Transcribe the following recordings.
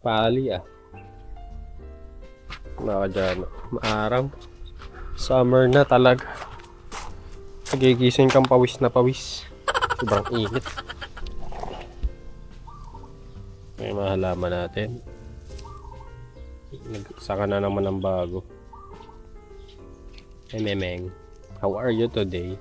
Pali ah. Mga dyan. Maaraw. Summer na talaga. Nagigising kang pawis na pawis. Sobrang init. May mga halaman natin. Nagsaka na naman ng bago. Hey Memeng, how are you today?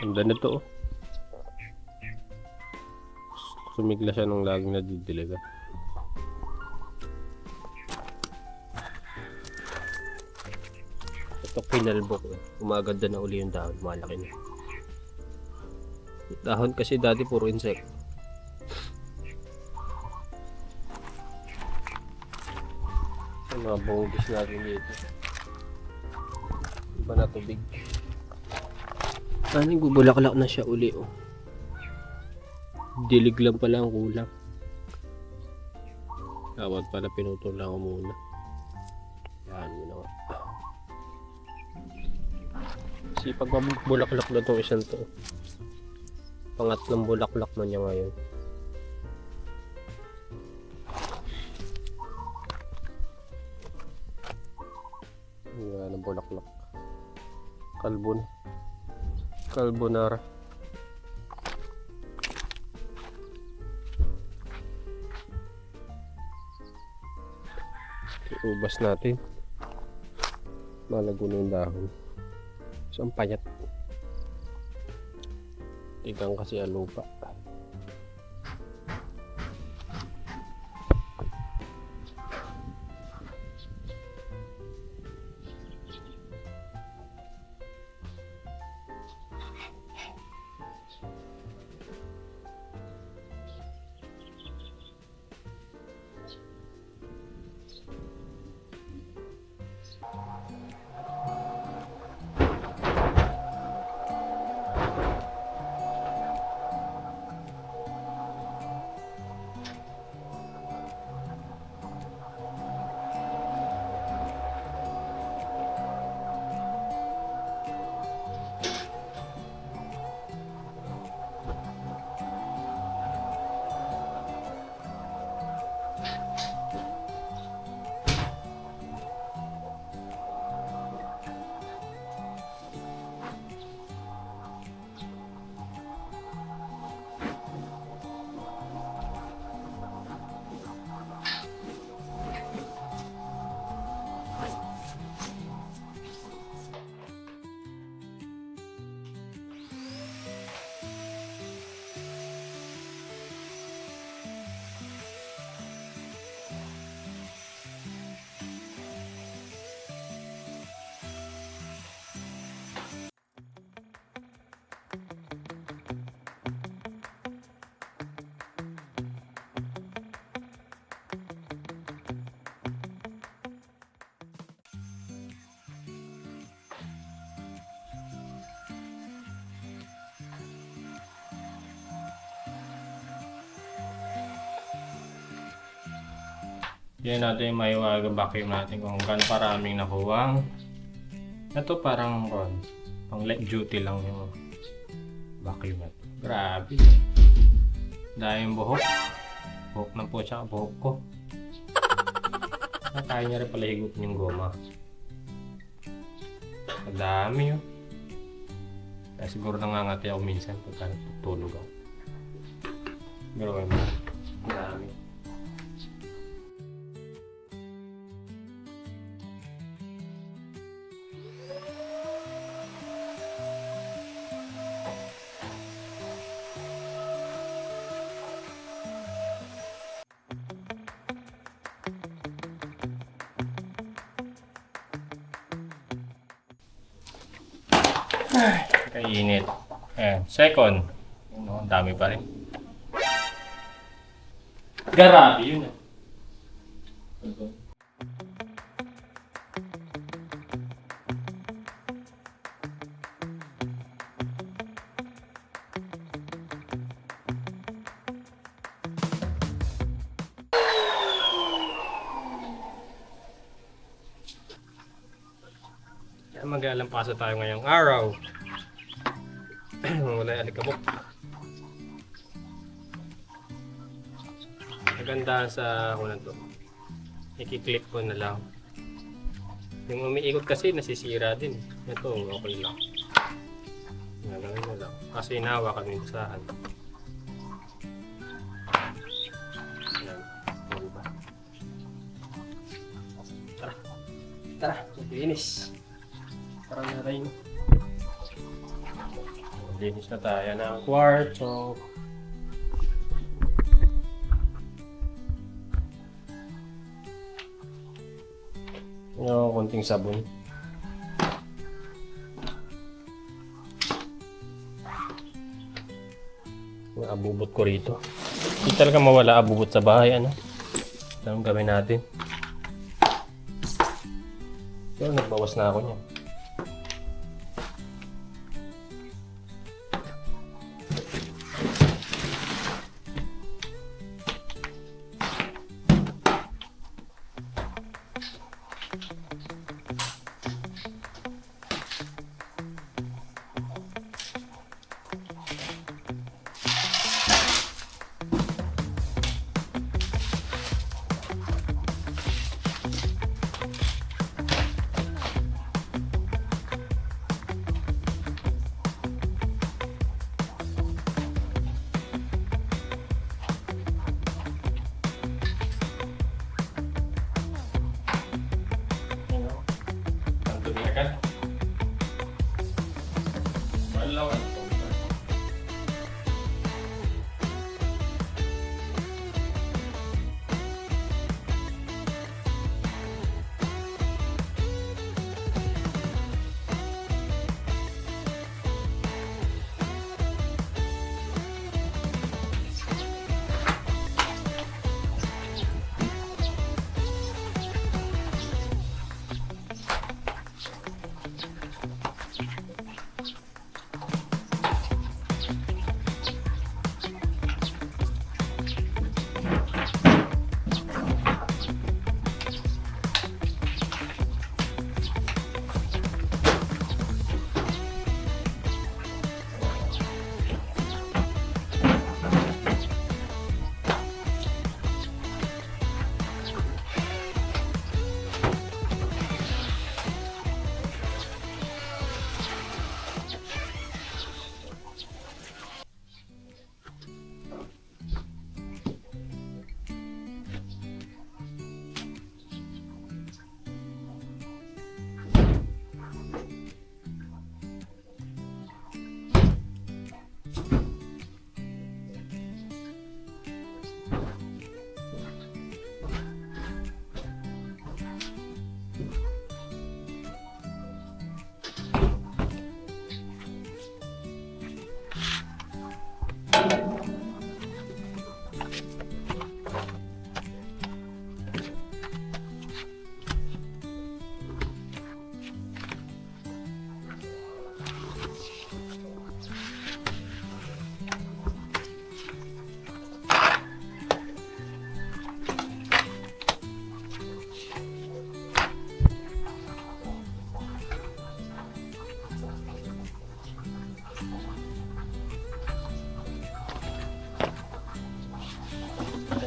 Ganda na to. Sumigla siya nung laging nadidiligan. Ito kinalbo ko. Umaganda na uli yung dahon. Malaki na. Dahon kasi dati puro insect. Ang mga bungis natin dito. Iba na tubig. Ano yung bubulaklak na siya uli oh. Dilig lang pala ang kulang. Tawag pala pinutol lang ako muna. Yan yun na nga. Kasi pag mabulaklak na itong isang to. Pangatlong bulaklak na niya ngayon. Yan ang bulaklak. Carbonara. Ubas natin. Malago na yung dahon. So ang payat. Tignan kasi ang lupa. Yan natin yung maiwagang vacuum natin kung gaano paraming nakuwang. Ito parang pang light duty lang yung vacuum natin. Grabe. Dahil yung buhok. Buhok na po siya, buhok ko. Kaya niya rin pala higutin yung goma. Madami yun. Kaya siguro nangangati ako minsan pagka natutulog ako. Pero madami. Kainit. Ayan. Second. Ang dami pa rin. Grabe yun ah. Mag-alampasa tayo ngayong araw. nang wala yung alikabok. Maganda sa ako na to. I-click ko na lang. Yung umiikot kasi nasisira din. Ito, okay lang. Nagawin mo lang. Kasi inawa kami yung basahan. Yan. Diba? Tara. Tara. Maglinis. Tara na rin. Maglinis na tayo ng kwarto. Yung konting sabon. Yung abubot ko rito. Hindi talaga mawala abubot sa bahay. Ano? Anong gawin natin? Pero nagbawas na ako niya. Kan? Malawan ito.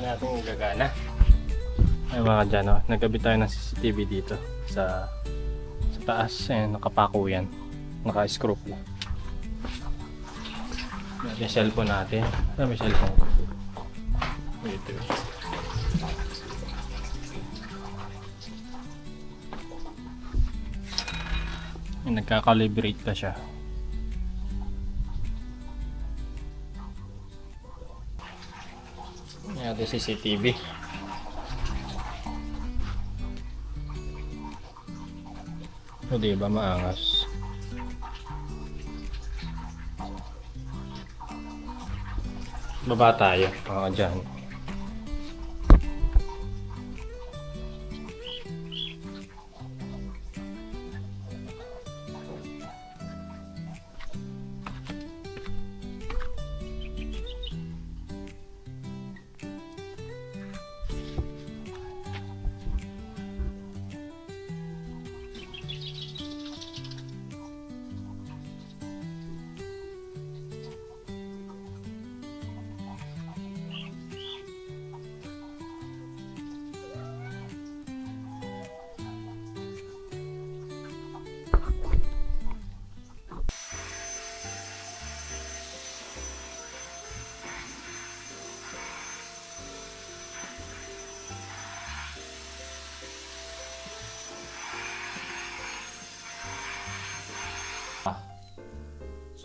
Natin gagana. Ay mga dyan, oh. Nagkabit tayo ng CCTV dito sa taas. Ayan, nakapako yan. Naka-screw po. Yung cellphone natin. Ano may cellphone ko? Ito. Nagka-calibrate pa siya. Yan yung CCTV. O diba maangas? Baba tayo mga dyan.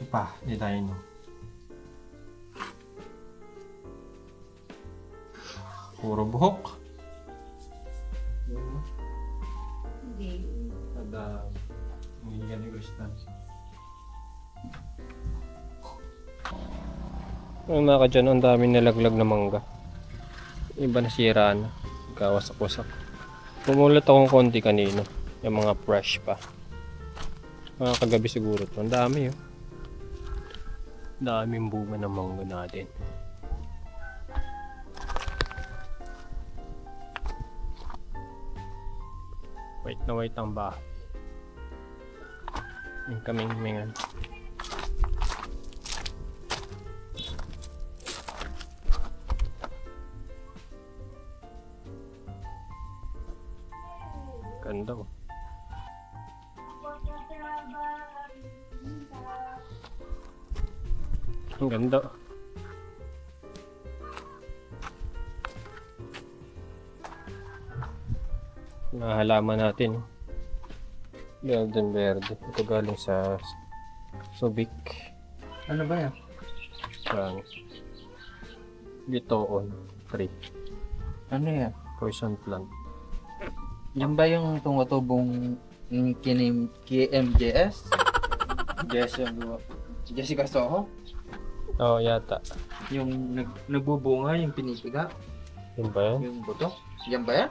Isa pa, di tayo no. Puro buhok. Hindi. Ada, hindi ka ni Kristan. Ang mga dyan, ang dami nalaglag na mangga. Iba nasira na. Kawasak-wasak. Pumulat akong konti kanina. Yung mga fresh pa. Mga kagabi siguro to. Ang dami yun. Daming bunga ng mangga natin. Wait na wait ang bahay. Yung kaming mingan. Ganda oh. Ang ganda. Mga halaman natin. Golden verde. Ito galing sa Subic. Ano ba yan? Yan. Bitoon tree. Ano yan? Poison plant. Yan ba yung tumutubong KMJS? Jessica Soho? Oo, yata. Yung nagbubunga, yung pinipiga, Yun ba yan? yung buto? Yan ba yan?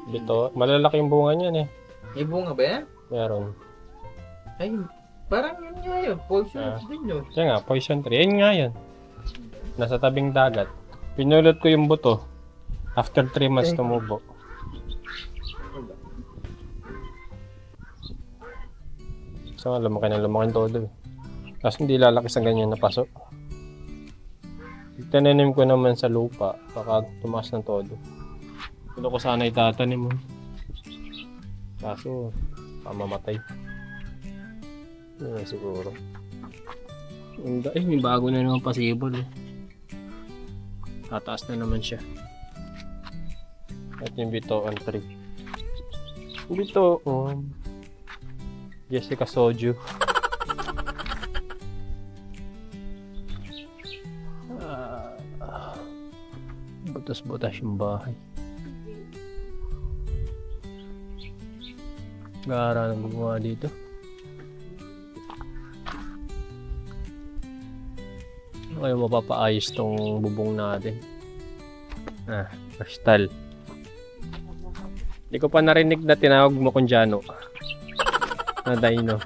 Bito. Malalaki yung bunga niyan eh. May bunga ba yan? Meron. Ay, parang yun nga yun. Poison din yun. Kaya nga, poison tree. Ayun nga yun. Nasa tabing dagat. Pinulot ko yung buto. After 3 months tumubo. So, lumaki na lumaki todo eh. Kasi hindi lalaki sa ganyan na paso. Tinanim ko naman sa lupa. Baka tumaas ng todo. Pero ko sana itatanim mo. Kaso, pamamatay. Yun na siguro. Ay, may bago na naman pasibol eh. Tataas na naman siya. At yung bitoon tree. Bitoon. Jessica Soju. Butas-butas yung bahay. Gara nang gumawa dito. Ano kayo mapapaayos tong bubong natin? Kristal. Hindi ko pa narinig na tinawag mo kung Jano. Na Dino.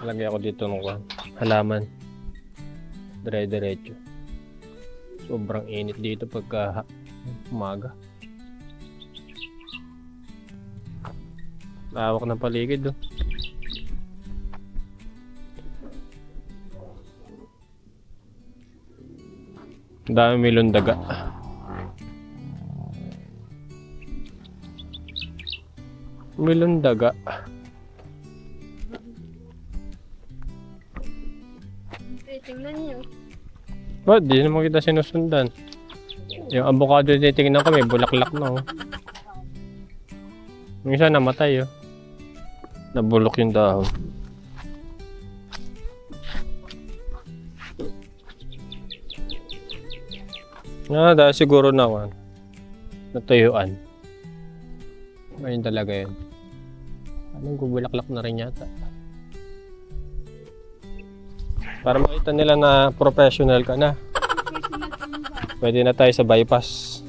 Lagay ako dito ng halaman. Dire-diretso. Sobrang init dito pagka umaga. Lawak ng paligid oh. Ang dami milong daga. Milong daga. Tingnan niyo. Ba't di naman kita sinusundan? Yung avocado titingnan ko may bulaklak na oh. Yung isa namatay oh. Nabulok yung dahon. Dahil siguro naman natuyuan. Ngayon talaga yun. Anong gubulaklak na rin yata. Para makita nila na professional ka na. Pwede na tayo sa bypass.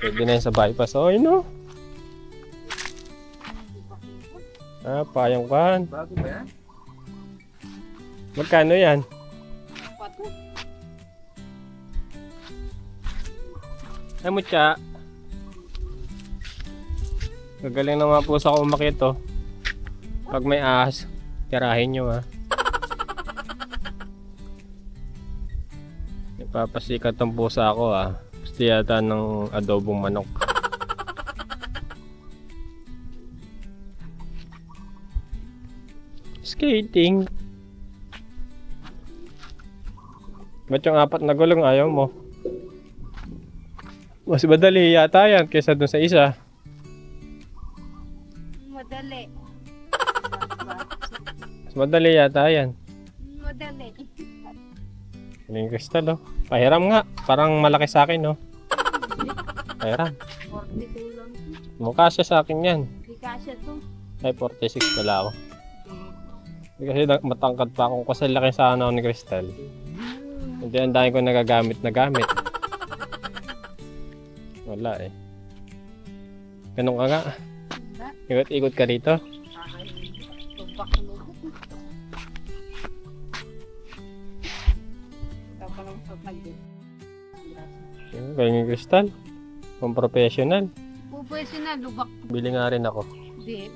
Pwede na yun sa bypass. Oh, yun o. Payong kan. Bago ba yan? Magkano yan? Pato. Ay, mutya. Gagaling na mga pusa ko umakit oh. Pag may ahas, tirahin nyo ha. Papasikat ang pusa ako ah. Gusto yata ng adobong manok. Skating. Ba't yung 4 na gulong ayaw mo? Mas madali yata yan kaysa dun sa isa. Madali. Mas madali yata yan. Madali. Yung crystal, oh. Pahiram nga. Parang malaki sa akin, no? Pahiram. 42 lang. Mukha siya sa akin yan. Hindi kasya to. Ay, 46 pala ako. Hindi kasi matangkad pa ako kasi laki sa ano ni Crystal. Hindi, ang dami ko nagagamit na gamit. Wala eh. Ganun ka nga. Wala. Ikot-ikot ka rito. Pagbakulog. Kapalong sa pagdit. Galing ni Crystal. Pang professional. Professional, lubak. Bili nga rin ako. Hindi.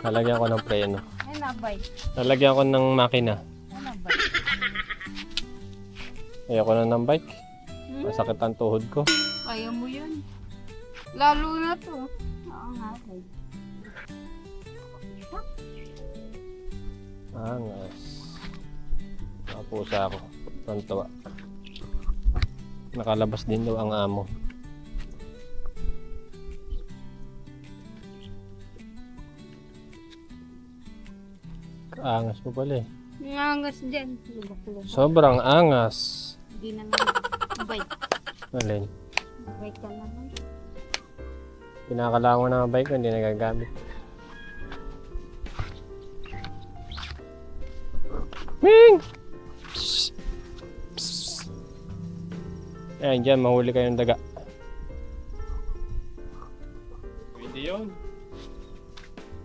Lalagyan ko ng preno. Ay, nabay. Lalagyan ko ng makina. Ay, nabay. Ayoko na ng bike. Masakit ang tuhod ko. Kaya mo yun. Lalo na to. Oo nga. Angas. Nakapusa ako. Tantawa. Nakalabas din daw ang amo. Angas mo pala eh. Nangangas dyan. Lubak-lubak. Sobrang angas. Hindi naman. Bike. Alin? Bike ka naman. Pinakalangan ko ng bike ko, hindi nagagamit. Ming! Psst! Psst! Ayan, dyan, mahuli kayong daga. Pwede yun.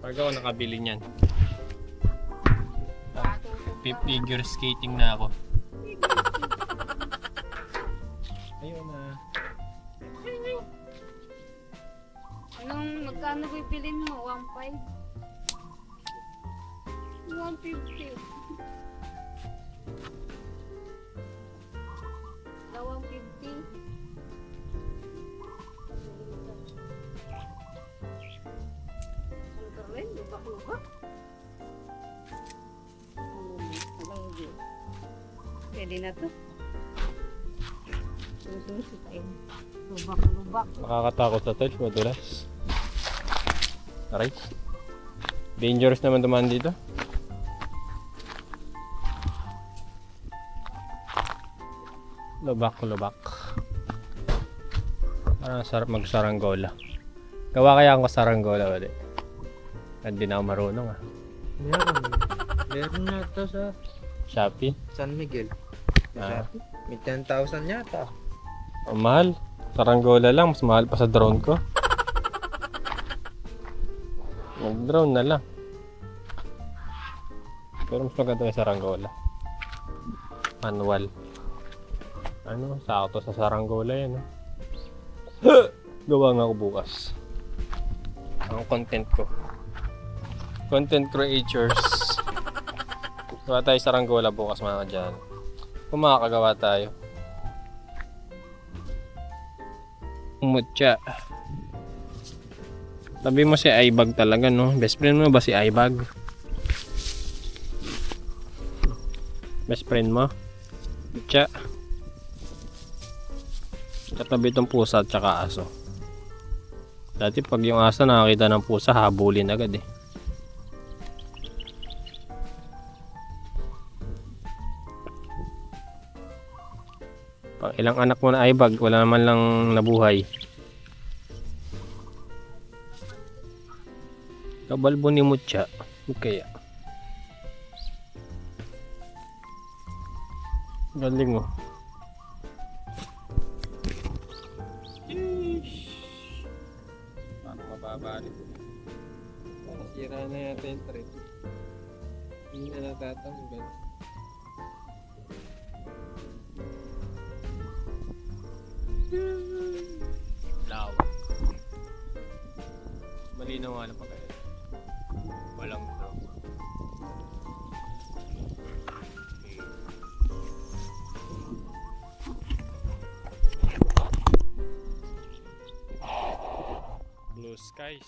Pag ako nakabili niyan. Figure skating na ako. Ayun na. Anong magkano bibilin mo? 1.5? 150. Dawang 50. Ano ka rin? Lubak-lubak. Pwede na to. Sususitain. Lubak-lubak. Nakakatakot sa touch, madulas. Aray. Dangerous naman dumaan dito. Lubak. Parang sarap magsaranggola. Gawa kaya ako saranggola ulit. Hindi na ako marunong ah. Meron na ito sa Shopee. San Miguel. Ah. May 10,000 yata. Ang mahal. Saranggola lang, mas mahal pa sa drone ko. Mag-drone na lang. Pero mas maganda yung saranggola. Manual. Ano, sakto sa saranggola yan. Gawa nga ako bukas. Ang content ko. Content creators. Gawa tayo saranggola bukas mga dyan. Kung makakagawa tayo. Umutya. Tabi mo si Aibag talaga, no? Best friend mo ba si Aibag? Best friend mo? Umutya. Katabi itong pusa at saka aso. Dati pag yung aso nakakita ng pusa, habulin agad eh. Pang ilang anak mo na Aibag, wala naman lang nabuhay. Kabalbo ni Mutya. Kaya. Galing oh. Paano mababalik? Nasira na yata yung trip. Hindi na natatanggal. Lawak. Malinaw nga na pa kayo. Walang bro. Blue skies.